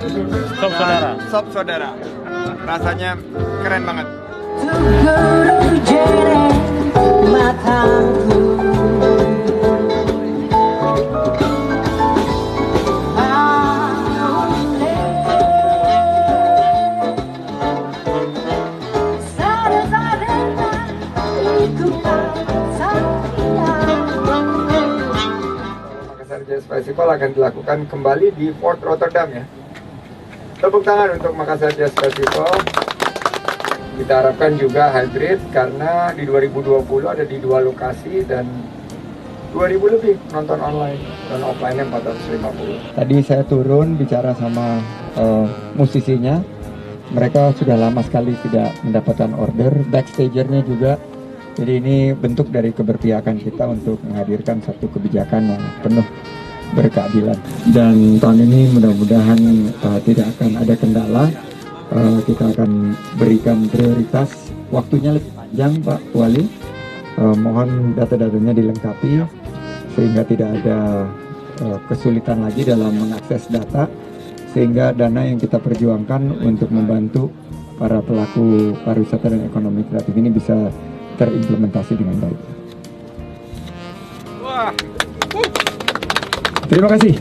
Sop saudara. Sop saudara. Rasanya keren banget. Makassar Jazz Festival akan dilakukan kembali di Port Rotterdam ya. Tepuk tangan untuk Makassar Jazz Festival. Kita harapkan juga hybrid karena di 2020 ada di 2 lokasi dan 2000 lebih nonton online dan offline-nya 450. Tadi saya turun bicara sama musisinya. Mereka sudah lama sekali tidak mendapatkan order, backstagernya juga. Jadi ini bentuk dari keberpihakan kita untuk menghadirkan satu kebijakan yang penuh berkeadilan. Dan tahun ini mudah-mudahan tidak akan ada kendala. Kita akan berikan prioritas, waktunya lebih panjang Pak Wali. Mohon data-datanya dilengkapi sehingga tidak ada kesulitan lagi dalam mengakses data, sehingga dana yang kita perjuangkan untuk membantu para pelaku pariwisata dan ekonomi kreatif ini bisa terimplementasi dengan baik. Wah. Terima kasih.